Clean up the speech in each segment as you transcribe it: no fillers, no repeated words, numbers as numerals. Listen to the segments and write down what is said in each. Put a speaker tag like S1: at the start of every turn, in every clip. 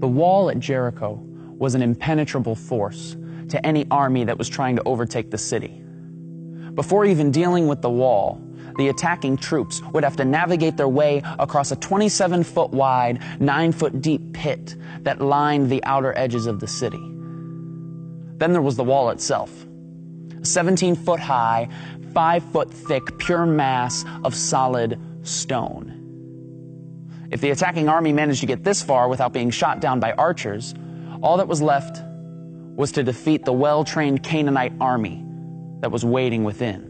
S1: The wall at Jericho was an impenetrable force to any army that was trying to overtake the city. Before even dealing with the wall, the attacking troops would have to navigate their way across a 27-foot wide, 9-foot deep pit that lined the outer edges of the city. Then there was the wall itself, a 17-foot high, 5-foot thick, pure mass of solid stone. If the attacking army managed to get this far without being shot down by archers, all that was left was to defeat the well-trained Canaanite army that was waiting within.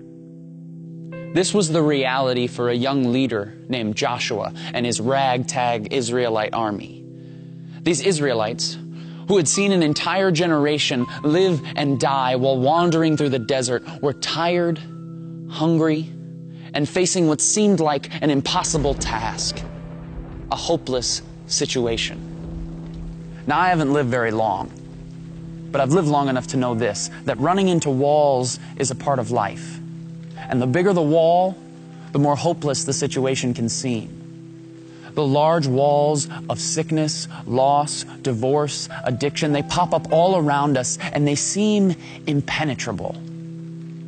S1: This was the reality for a young leader named Joshua and his ragtag Israelite army. These Israelites, who had seen an entire generation live and die while wandering through the desert, were tired, hungry, and facing what seemed like an impossible task, a hopeless situation. Now, I haven't lived very long, but I've lived long enough to know this, that running into walls is a part of life. And the bigger the wall, the more hopeless the situation can seem. The large walls of sickness, loss, divorce, addiction, they pop up all around us and they seem impenetrable.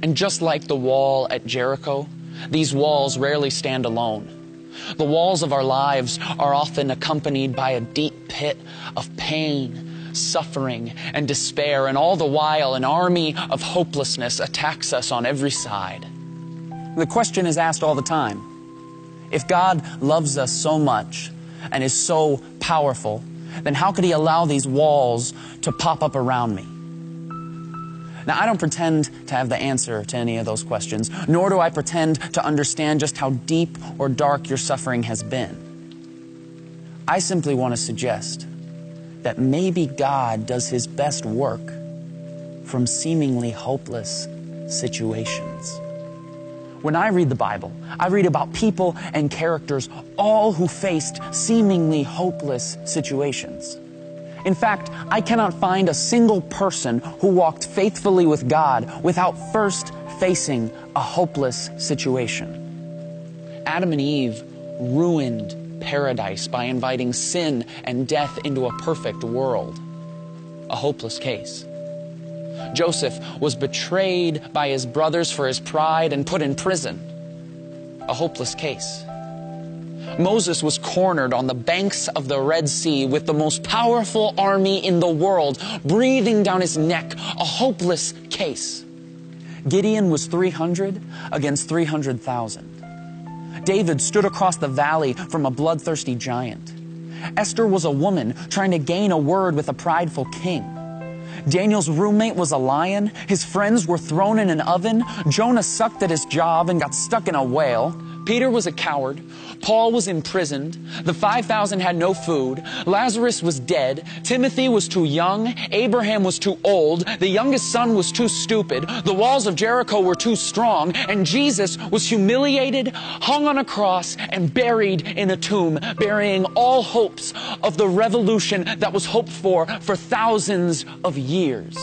S1: And just like the wall at Jericho, these walls rarely stand alone. The walls of our lives are often accompanied by a deep pit of pain, suffering, and despair, and all the while an army of hopelessness attacks us on every side. The question is asked all the time: if God loves us so much and is so powerful, then how could He allow these walls to pop up around me? Now, I don't pretend to have the answer to any of those questions, nor do I pretend to understand just how deep or dark your suffering has been. I simply want to suggest that maybe God does His best work from seemingly hopeless situations. When I read the Bible, I read about people and characters, all who faced seemingly hopeless situations. In fact, I cannot find a single person who walked faithfully with God without first facing a hopeless situation. Adam and Eve ruined paradise by inviting sin and death into a perfect world. A hopeless case. Joseph was betrayed by his brothers for his pride and put in prison. A hopeless case. Moses was cornered on the banks of the Red Sea with the most powerful army in the world breathing down his neck. A hopeless case. Gideon was 300 against 300,000. David stood across the valley from a bloodthirsty giant. Esther was a woman trying to gain a word with a prideful king. Daniel's roommate was a lion. His friends were thrown in an oven. Jonah sucked at his job and got stuck in a whale. Peter was a coward. Paul was imprisoned. The 5,000 had no food. Lazarus was dead. Timothy was too young. Abraham was too old. The youngest son was too stupid. The walls of Jericho were too strong. And Jesus was humiliated, hung on a cross, and buried in a tomb, burying all hopes of the revolution that was hoped for thousands of years.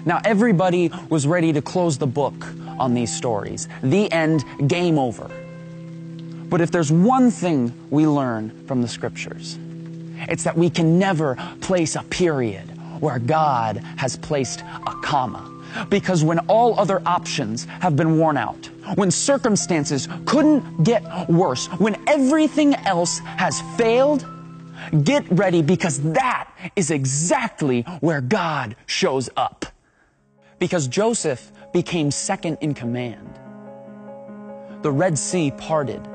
S1: Now, everybody was ready to close the book on these stories. The end, game over. But if there's one thing we learn from the Scriptures, it's that we can never place a period where God has placed a comma. Because when all other options have been worn out, when circumstances couldn't get worse, when everything else has failed, get ready, because that is exactly where God shows up. Because Joseph became second in command. The Red Sea parted.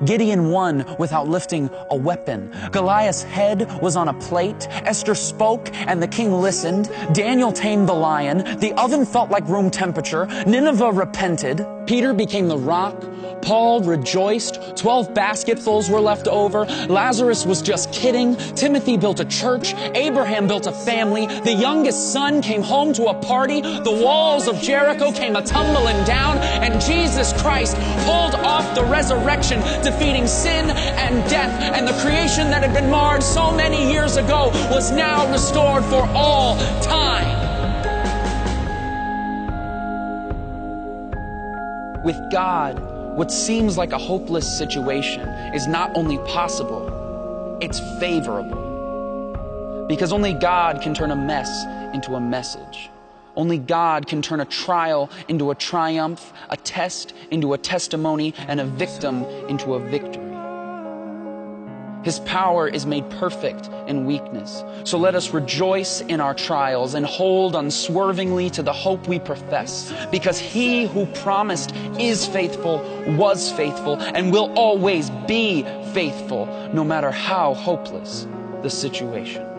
S1: Gideon won without lifting a weapon. Goliath's head was on a plate. Esther spoke and the king listened. Daniel tamed the lion. The oven felt like room temperature. Nineveh repented. Peter became the rock. Paul rejoiced. 12 basketfuls were left over. Lazarus was just kidding. Timothy built a church. Abraham built a family. The youngest son came home to a party. The walls of Jericho came a-tumbling down. And Jesus Christ pulled off the resurrection, defeating sin and death. And the creation that had been marred so many years ago was now restored for all time. With God, what seems like a hopeless situation is not only possible, it's favorable. Because only God can turn a mess into a message. Only God can turn a trial into a triumph, a test into a testimony, and a victim into a victory. His power is made perfect in weakness. So let us rejoice in our trials and hold unswervingly to the hope we profess, because He who promised is faithful, was faithful, and will always be faithful, no matter how hopeless the situation.